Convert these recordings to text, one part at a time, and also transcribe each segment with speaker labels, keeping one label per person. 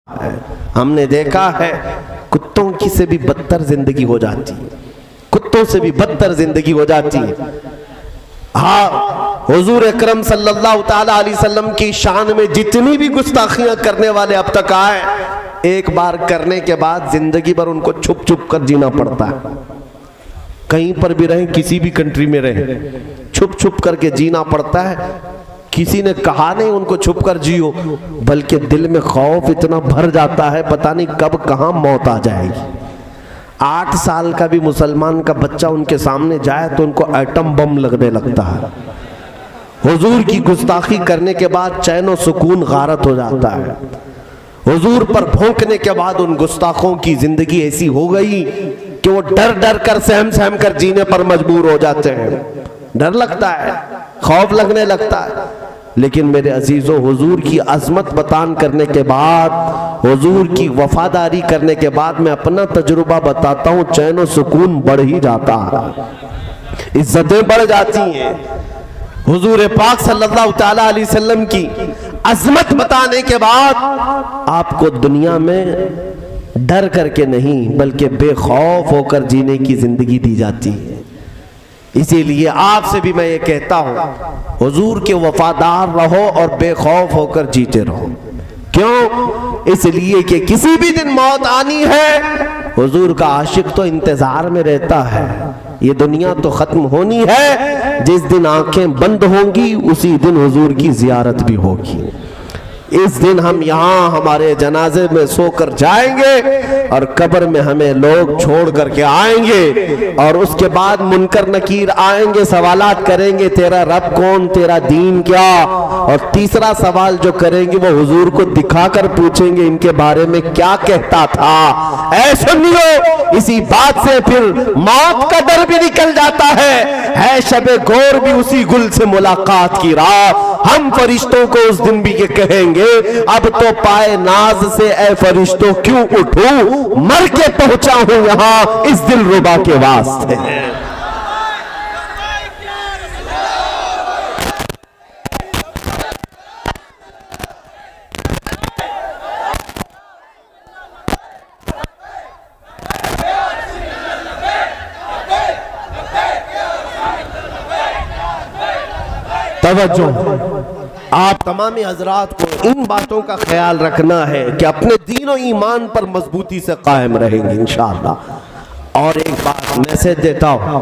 Speaker 1: है। हमने देखा है कुत्तों की से भी बदतर जिंदगी हो जाती है, कुत्तों से भी बदतर जिंदगी हो जाती है। हाँ, हुजूर अकरम सल्लल्लाहु ताला अलैहि वसल्लम की शान में जितनी भी गुस्ताखियां करने वाले अब तक आए, एक बार करने के बाद जिंदगी भर उनको छुप छुप कर जीना पड़ता है। कहीं पर भी रहें, किसी भी कंट्री में रहें, छुप छुप करके जीना पड़ता है। किसी ने कहा नहीं उनको छुप कर जियो, बल्कि दिल में खौफ इतना भर जाता है, पता नहीं कब कहां मौत आ जाएगी। 8 साल का भी मुसलमान का बच्चा उनके सामने जाए तो उनको एटम बम लगने लगता है। हुजूर की गुस्ताखी करने के बाद चैन और सुकून गारत हो जाता है। हुजूर पर भौंकने के बाद उन गुस्ताखों की जिंदगी ऐसी हो गई कि वो डर डर कर सहम सहम कर जीने पर मजबूर हो जाते हैं। डर लगता है, खौफ लगने लगता है। लेकिन मेरे अजीजों, हुजूर की अजमत बयान करने के बाद, हुजूर की वफादारी करने के बाद मैं अपना तजुर्बा बताता हूँ, चैन और सुकून बढ़ ही जाता है, इज्जतें बढ़ जाती हैं। हुजूर पाक सल्लल्लाहु ताला अलैहि वसल्लम की अजमत बताने के बाद आपको दुनिया में डर करके नहीं बल्कि बेखौफ होकर जीने की जिंदगी दी जाती है। इसीलिए आपसे भी मैं ये कहता हूं, हुजूर के वफादार रहो और बेखौफ होकर जीते रहो। क्यों? इसलिए कि किसी भी दिन मौत आनी है। हुजूर का आशिक तो इंतजार में रहता है। ये दुनिया तो खत्म होनी है, जिस दिन आंखें बंद होंगी उसी दिन हुजूर की जियारत भी होगी। इस दिन हम यहाँ हमारे जनाजे में सोकर जाएंगे और कब्र में हमें लोग छोड़ करके आएंगे, और उसके बाद मुनकर नकीर आएंगे, सवालात करेंगे, तेरा रब कौन, तेरा दीन क्या। और तीसरा सवाल जो करेंगे वो हुजूर को दिखाकर पूछेंगे, इनके बारे में क्या कहता था। ऐ सुनियो, इसी बात से फिर मौत का डर भी निकल जाता है शबे गौर भी उसी गुल से मुलाकात की रात। हम फरिश्तों को उस दिन भी ये कहेंगे, अब तो पाए नाज से ऐ फरिश्तों क्यों उठूं, मर के पहुंचा हूं यहां इस दिलरुबा के वास्ते। तवज्जो, आप तमामी हजरात को इन बातों का ख्याल रखना है कि अपने दीन और ईमान पर मजबूती से कायम रहेंगे इंशाअल्लाह। और एक बात मैसेज देता हूं,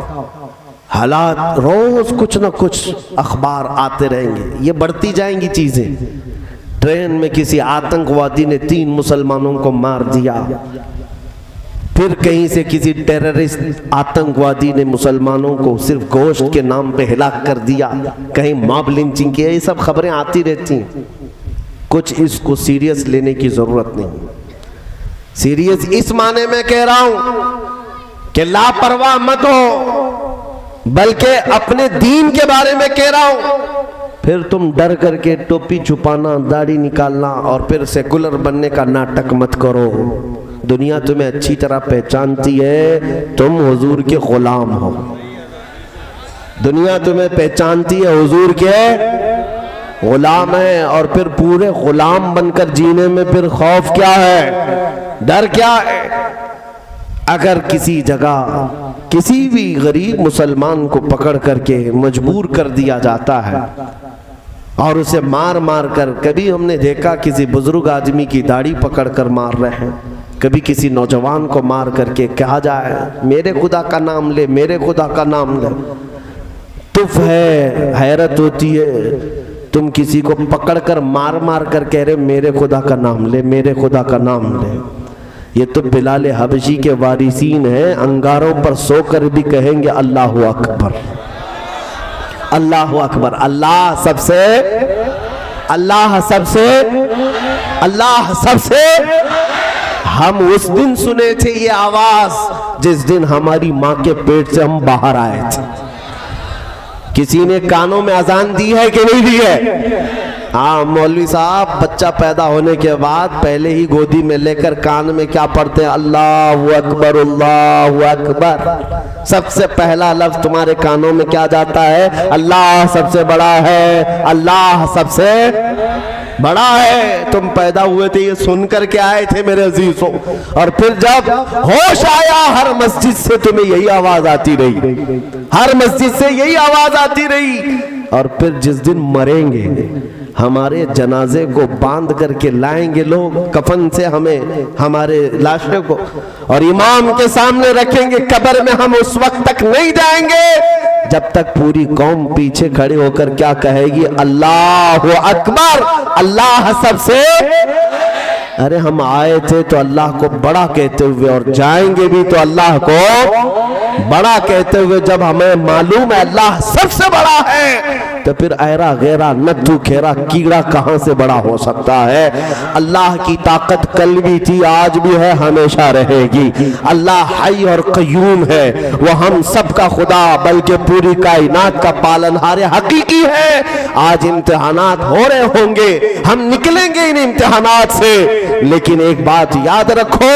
Speaker 1: हालात रोज कुछ न कुछ अखबार आते रहेंगे, ये बढ़ती जाएंगी चीजें। ट्रेन में किसी आतंकवादी ने 3 मुसलमानों को मार दिया, फिर कहीं से किसी टेररिस्ट आतंकवादी ने मुसलमानों को सिर्फ गोश्त के नाम पे हिलाक कर दिया, कहीं मॉब लिंचिंग किया, ये सब खबरें आती रहती हैं। कुछ इसको सीरियस लेने की जरूरत नहीं। सीरियस इस माने में कह रहा हूं कि लापरवाह मत हो, बल्कि अपने दीन के बारे में कह रहा हूं। फिर तुम डर करके टोपी छुपाना, दाढ़ी निकालना और फिर सेकुलर बनने का नाटक मत करो। दुनिया तुम्हें अच्छी तरह पहचानती है, तुम हुजूर के गुलाम हो। दुनिया तुम्हें पहचानती है, हुजूर के गुलाम है। और फिर पूरे गुलाम बनकर जीने में फिर खौफ क्या है, डर क्या है? अगर किसी जगह किसी भी गरीब मुसलमान को पकड़ करके मजबूर कर दिया जाता है और उसे मार मार कर, कभी हमने देखा किसी बुजुर्ग आदमी की दाढ़ी पकड़ कर मार रहे हैं, कभी किसी नौजवान को मार करके कहा जाए मेरे खुदा का नाम ले, मेरे खुदा का नाम ले। तुफ है, हैरत होती है, तुम किसी को पकड़कर मार मार कर कह रहे मेरे खुदा का नाम ले, मेरे खुदा का नाम ले। ये तो बिलाल हबशी के वारिसीन हैं, अंगारों पर सोकर भी कहेंगे अल्लाहु अकबर, अल्लाहु अकबर। अल्लाह सबसे, अल्लाह सबसे, अल्लाह सबसे। हम उस दिन सुने थे ये आवाज जिस दिन हमारी माँ के पेट से हम बाहर आए थे। किसी ने कानों में अजान दी है कि नहीं दी है? हाँ, मौलवी साहब बच्चा पैदा होने के बाद पहले ही गोदी में लेकर कान में क्या पढ़ते हैं? अल्लाहु अकबर, अल्लाहु अकबर। सबसे पहला लफ्ज तुम्हारे कानों में क्या जाता है? अल्लाह सबसे बड़ा है, अल्लाह सबसे। बड़ा है, तुम पैदा हुए थे ये सुनकर के आए थे मेरे अजीजों, और फिर जब होश आया हर मस्जिद से तुम्हें यही आवाज आती रही, हर मस्जिद से यही आवाज आती रही। और फिर जिस दिन मरेंगे हमारे जनाजे को बांध करके लाएंगे लोग कफन से हमें, हमारे लाशों को, और इमाम के सामने रखेंगे कब्र में, हम उस वक्त तक नहीं जाएंगे जब तक पूरी कौम पीछे खड़े होकर क्या कहेगी, अल्लाह अकबर, अल्लाह सबसे। अरे हम आए थे तो अल्लाह को बड़ा कहते हुए और जाएंगे भी तो अल्लाह को बड़ा कहते हुए। जब हमें मालूम है अल्लाह सबसे बड़ा है तो फिर ऐरा गैरा नद्दू खेरा कीड़ा कहां से बड़ा हो सकता है। अल्लाह की ताकत कल भी थी, आज भी है, हमेशा रहेगी। अल्लाह हई और कयूम है, वो हम सब का खुदा बल्कि पूरी कायनात का पालनहार हकीकी है। आज इम्तिहानात हो रहे होंगे, हम निकलेंगे इन इम्तिहानात से, लेकिन एक बात याद रखो,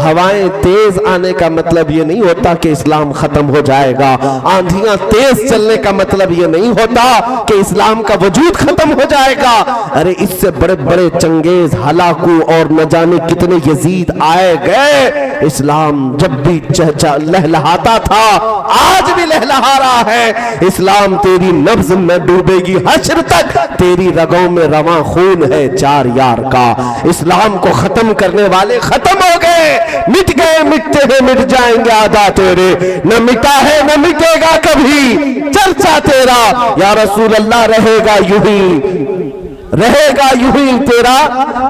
Speaker 1: हवाएं तेज आने का मतलब ये नहीं होता कि इस्लाम खत्म हो जाएगा। आंधियां तेज चलने का मतलब ये नहीं होता कि इस्लाम का वजूद खत्म हो जाएगा। अरे इससे बड़े बड़े चंगेज, हलाकू और न जाने कितने यजीद आए गए। इस्लाम जब भी लहलहाता था, आज भी लहलहा रहा है। इस्लाम तेरी नब्ज में डूबेगी हश्र तक, तेरी रगों में रवां खून है चार यार का। इस्लाम को खत्म करने वाले खत्म हो गए, मिट गए, मिटते हैं मिट जाएंगे आदा तेरे, न मिटा है न मिटेगा कभी चर्चा तेरा। या रसूल अल्लाह रहेगा यूं ही तेरा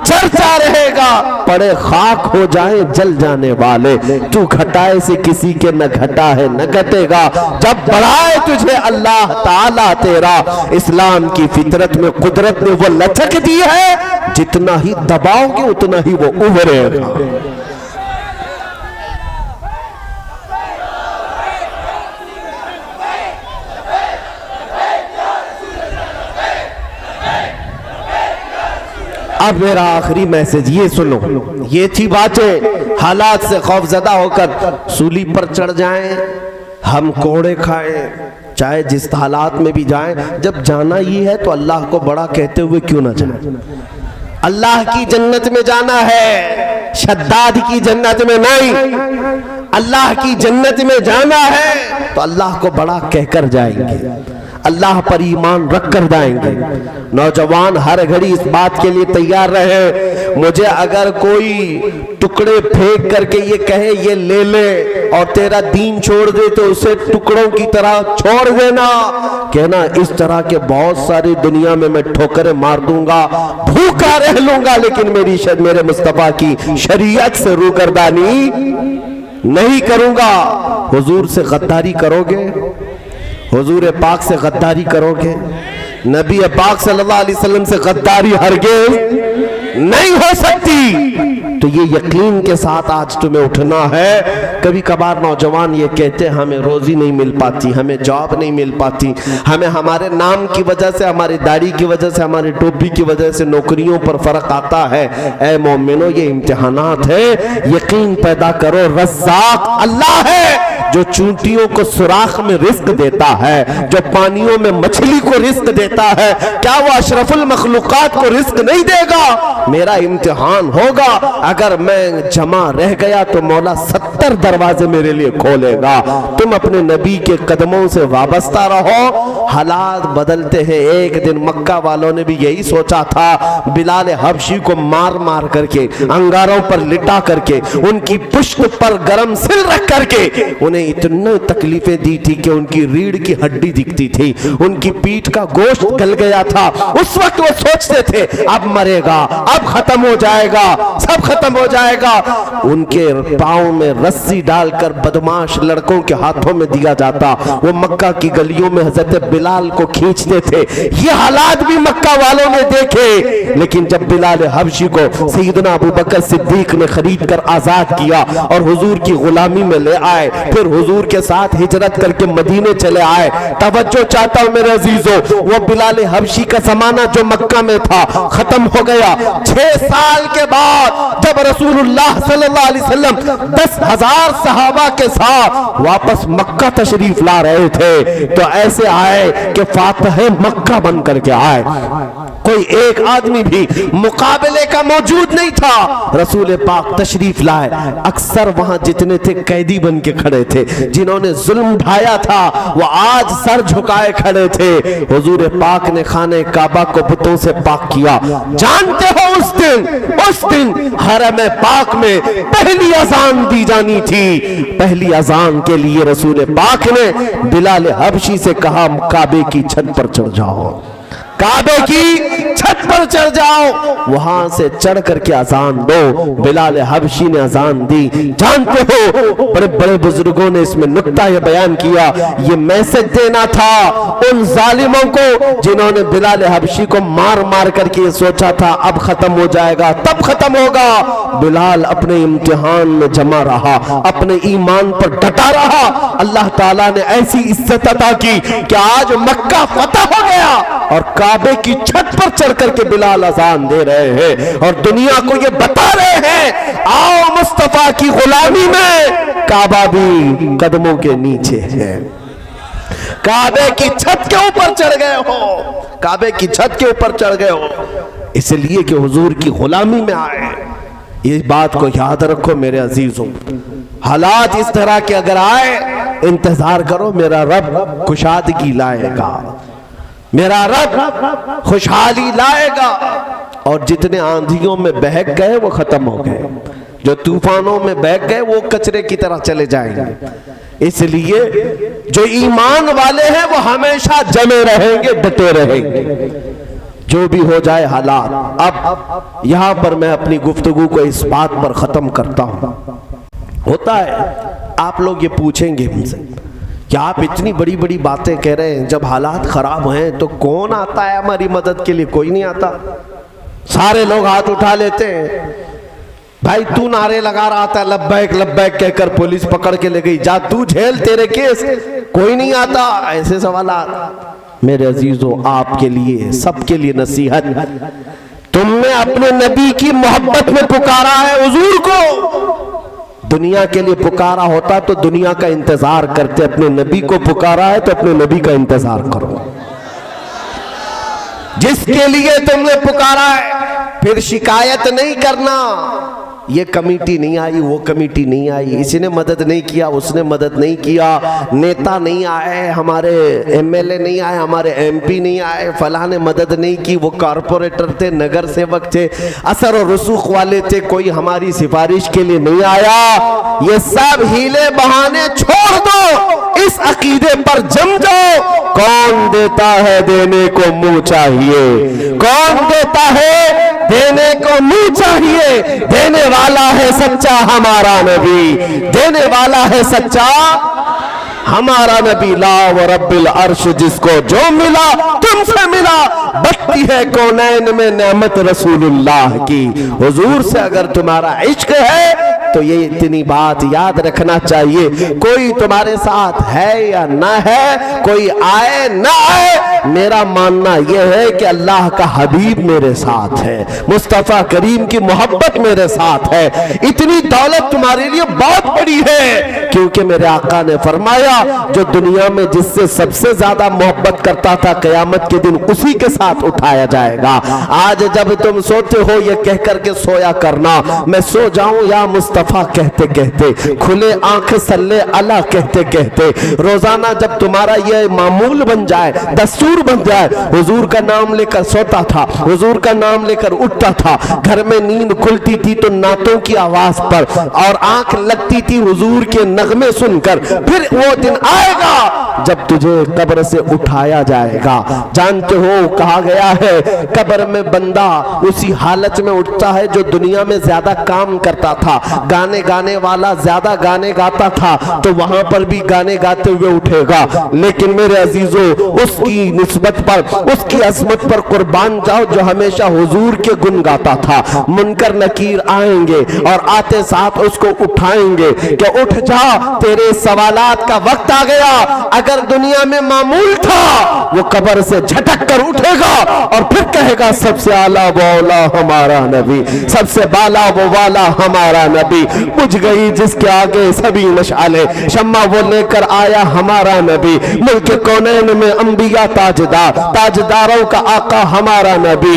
Speaker 1: चर्चा रहेगा। पड़े खाक हो जाए जल जाने वाले, तू घटाए से किसी के न घटा है न घटेगा। जब बढ़ाए तुझे अल्लाह ताला तेरा, इस्लाम की फितरत में कुदरत ने वो लचक दी है, जितना ही दबाओगे उतना ही वो उभरेगा। अब मेरा आखिरी मैसेज ये सुनो, ये थी बातें, हालात से खौफजदा होकर सूली पर चढ़ जाएं, हम कोड़े खाएं, चाहे जिस हालात में भी जाएं। जब जाना ही है तो अल्लाह को बड़ा कहते हुए क्यों ना जाए। अल्लाह की जन्नत में जाना है, शद्दाद की जन्नत में नहीं। अल्लाह की जन्नत में जाना है तो अल्लाह को बड़ा कहकर जाएंगे, अल्लाह पर ईमान रख कर जाएंगे। नौजवान हर घड़ी इस बात के लिए तैयार रहे, मुझे अगर कोई टुकड़े फेंक करके ये कहे ये ले ले और तेरा दीन छोड़ दे तो उसे टुकड़ों की तरह छोड़ देना। कहना इस तरह के बहुत सारी दुनिया में मैं ठोकरें मार दूंगा, भूखा रह लूंगा, लेकिन मेरे मुस्तफा की शरीयत से रूगर्दानी नहीं करूंगा। हुजूर से गद्दारी करोगे, हुजूर पाक से गद्दारी करोगे, नबी पाक सल्लल्लाहु अलैहि वसल्लम से गद्दारी हरगिज़ नहीं हो सकती। तो ये यकीन के साथ आज तुम्हें उठना है। कभी कभार नौजवान ये कहते हैं हमें रोजी नहीं मिल पाती, हमें जॉब नहीं मिल पाती, हमें हमारे नाम की वजह से, हमारी दाढ़ी की वजह से, हमारी टोपी की वजह से नौकरियों पर फर्क आता है। ऐ मोमिनो, ये इम्तिहानात है, यकीन पैदा करो, रज़्ज़ाक़ अल्लाह है जो चूंटियों को सुराख में रिस्क देता है, जो पानियों में मछली को रिस्क देता है। क्या वो अशरफुल मखलूकात को रिस्क नहीं देगा? मेरा इम्तिहान होगा, अगर मैं जमा रह गया तो मौला 70 दरवाजे मेरे लिए खोलेगा। तुम अपने नबी के कदमों से वाबस्ता रहो। हालात बदलते हैं। एक दिन मक्का वालों ने भी यही सोचा था, बिलाल हबशी को मार मार करके, अंगारों पर लिटा करके, उनकी पुष्ट पर गरम सिल रख करके उन्हें इतनी तकलीफें दी थी कि उनकी रीढ़ की हड्डी दिखती थी, उनकी पीठ का गोश्त गल गया था। उस वक्त वो सोचते थे अब मरेगा, अब खत्म हो जाएगा, सब खत्म हो जाएगा। उनके पांव में रस्सी डालकर बदमाश लड़कों के हाथों में दिया जाता, वो मक्का की गलियों में हजरत बिलाल को खींचते थे। ये हालात भी मक्का वालों ने देखे, लेकिन जब बिलाल हबशी को सैयदना अबू बकर सिद्दीक ने खरीद कर आजाद किया और हुजूर की गुलामी में ले आए, फिर हुजूर के साथ हिजरत करके मदीने चले आए। तवज्जो चाहता हूं मेरे अजीजों, वो बिलाल हबशी का जमाना जो मक्का में था खत्म हो गया। 6 साल के बाद जब रसूलुल्लाह सल्लल्लाहु अलैहि वसल्लम 10,000 सहाबा के साथ वापस मक्का तशरीफ ला रहे थे, तो ऐसे आए कि फातिह मक्का बन करके आए। कोई एक आदमी भी मुकाबले का मौजूद नहीं था। रसूल पाक तशरीफ लाए, अक्सर वहां जितने थे कैदी बन के खड़े थे, जिन्होंने जुल्म ढाया था वो आज सर झुकाए खड़े थे। हुजूर पाक ने खाने काबा को बुतों से पाक किया। जानते हो उस दिन हरम पाक में पहली अजान दी जानी थी। पहली अजान के लिए रसूल पाक ने बिलाल हबशी से कहा काबे की छत पर चढ़ जाओ, काबे की छत पर चढ़ जाओ, वहां से चढ़ करके अजान दो। बिलाल हबशी ने अजान दी। जानते हो बड़े बड़े बुजुर्गों ने इसमें नुक्ता ये बयान किया, ये मैसेज देना था उन जालिमों को जिन्होंने बिलाल हबशी को मार मार करके सोचा था अब खत्म हो जाएगा, तब खत्म होगा। बिलाल अपने इम्तिहान में जमा रहा, अपने ईमान पर डटा रहा। अल्लाह ताला ने ऐसी इज्जत अता की कि आज मक्का फतह हो गया और काबे की छत पर चढ़ करके बिलाल अजान दे रहे हैं और दुनिया को ये बता रहे हैं आओ मुस्तफा की गुलामी में काबा भी कदमों के नीचे है। काबे की छत के ऊपर चढ़ गए हो, काबे की छत के ऊपर चढ़ गए हो इसलिए कि हुजूर की गुलामी में आए। इस बात को याद रखो मेरे अजीजों, हालात इस तरह के अगर आए इंतजार करो, मेरा रब खुशादगी लाएगा, मेरा रब खुशहाली लाएगा। और जितने आंधियों में बहक गए वो खत्म हो गए, जो तूफानों में बहक गए वो कचरे की तरह चले जाएंगे। इसलिए जो ईमान वाले हैं वो हमेशा जमे रहेंगे, डटे रहेंगे, जो भी हो जाए हालात। अब यहां पर मैं अपनी गुफ्तगू को इस बात पर खत्म करता हूं। होता है आप लोग ये पूछेंगे हमसे कि आप इतनी बड़ी बड़ी बातें कह रहे हैं, जब हालात खराब हैं तो कौन आता है हमारी मदद के लिए? कोई नहीं आता। सारे लोग हाथ उठा लेते हैं, भाई तू नारे लगा रहा था लब्बैक लब्बैक कहकर पुलिस पकड़ के ले गई, जा तू झेल तेरे केस, कोई नहीं आता। ऐसे सवाल मेरे अजीजों आपके लिए सबके लिए नसीहत, तुमने अपने नबी की मोहब्बत में पुकारा है हुजूर को, दुनिया के लिए पुकारा होता तो दुनिया का इंतजार करते, अपने नबी को पुकारा है तो अपने नबी का इंतजार करो। जिसके लिए तुमने पुकारा है फिर शिकायत नहीं करना, ये कमेटी नहीं आई, वो कमेटी नहीं आई, इसने मदद नहीं किया, उसने मदद नहीं किया, नेता नहीं आए, हमारे एमएलए नहीं आए, हमारे एमपी नहीं आए, फलां ने मदद नहीं की, वो कारपोरेटर थे, नगर सेवक थे, असर और रसूख वाले थे, कोई हमारी सिफारिश के लिए नहीं आया। ये सब हीले बहाने छोड़ दो, इस अकीदे पर जम जाओ। कौन देता है देने को मुंह चाहिए, कौन देता है देने को मुंह चाहिए, देने वाला है सच्चा हमारा नबी, देने वाला है सच्चा हमारा नबी। ला व रब्बिल अर्श, जिसको जो मिला तुमसे मिला, बत्ती है कौनैन में नेमत रसूलुल्लाह की। हुजूर से अगर तुम्हारा इश्क है तो ये इतनी बात याद रखना चाहिए, कोई तुम्हारे साथ है या ना है, कोई आए ना आए, मेरा मानना यह है कि अल्लाह का हबीब मेरे साथ है, मुस्तफा करीम की मोहब्बत मेरे साथ है। इतनी दौलत तुम्हारे लिए बहुत बड़ी है, क्योंकि मेरे आका ने फरमाया जो दुनिया में जिससे सबसे ज्यादा मोहब्बत करता था कयामत के दिन उसी के साथ उठाया जाएगा। आज जब तुम सोते हो ये कह करके सोया करना, मैं सो जाऊं या मुस्तफा कहते कहते, खुले आंख सल्ले अला कहते कहते, रोजाना जब तुम्हारा ये मामूल बन जाए, दस्तूर बन जाए, हुजूर का नाम लेकर सोता था, हुजूर का नाम लेकर उठता था, घर में नींद खुलती थी तो नातों की आवाज पर और आंख लगती थी हुजूर के नगमे सुनकर। फिर वो दिन आएगा जब तुझे कब्र से उठाया जाएगा। जानते हो कहा गया है कब्र में बंदा उसी हालत में उठता है जो दुनिया में ज्यादा काम करता था, गाने गाने वाला ज्यादा गाने गाता था तो वहां पर भी गाने गाते हुए उठेगा। लेकिन मेरे अजीजों उसकी निस्बत पर, उसकी अजमत पर कुर्बान जाओ जो हमेशा हुजूर के गुण गाता था। मुनकर नकीर आएंगे और आते साथ उसको उठाएंगे कि उठ जा, तेरे सवालात का वक्त आ गया। अगर दुनिया में मामूल था, वो कब्र से झटक कर उठेगा और फिर कहेगा सबसे आला वो औला हमारा नबी, सबसे बाला वो वाला हमारा नबी। बुझ गई जिसके आगे सभी मशाले, शम्मा वो लेकर आया हमारा नबी। मुल्क कौनैन में अंबिया ताजदार, ताजदारों का आका हमारा नबी।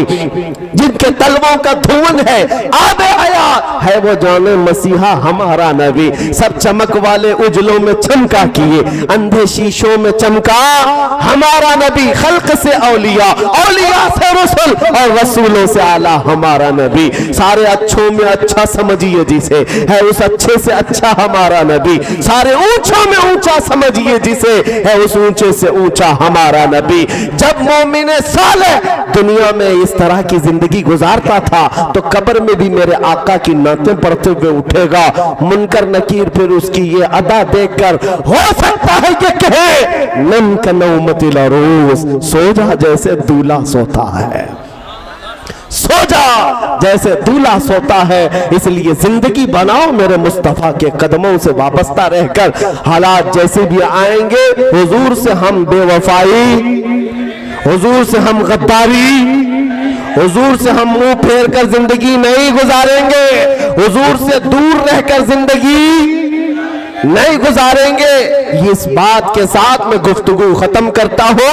Speaker 1: जिनके तलवों का धुआं है आबे हयात है, वो जाने मसीहा हमारा नबी। सब चमक वाले उजलों में चमका किए, अंधे शीशों में चमका हमारा नबी। खल्क से औलिया, औलिया से रसूल और रसूलों से आला हमारा नबी। सारे अच्छों में अच्छा समझिए जिसे, है उस अच्छे से अच्छा हमारा नबी। सारे ऊंचों में ऊंचा समझिए जिसे, है उस ऊंचे से ऊंचा हमारा नबी। जब मोमिन सालेह दुनिया में इस तरह की जिंदगी गुजारता था, तो कब्र में भी मेरे आका की नातें पढ़ते हुए उठेगा। मुनकर नकीर फिर उसकी ये अदा देखकर हो सकता है कि कहे नम का नौमतिल अरूस, सो जा जैसे दूल्हा सोता है, सो जा जैसे दूल्हा सोता है। इसलिए जिंदगी बनाओ मेरे मुस्तफा के कदमों से वाबस्ता रहकर। हालात जैसे भी आएंगे, हुजूर से हम बेवफाई, हुजूर से हम गद्दारी, हुजूर से हम मुंह फेर कर जिंदगी नहीं गुजारेंगे, हुजूर से दूर रहकर जिंदगी नहीं गुजारेंगे। इस बात के साथ मैं गुफ्तगू खत्म करता हूं।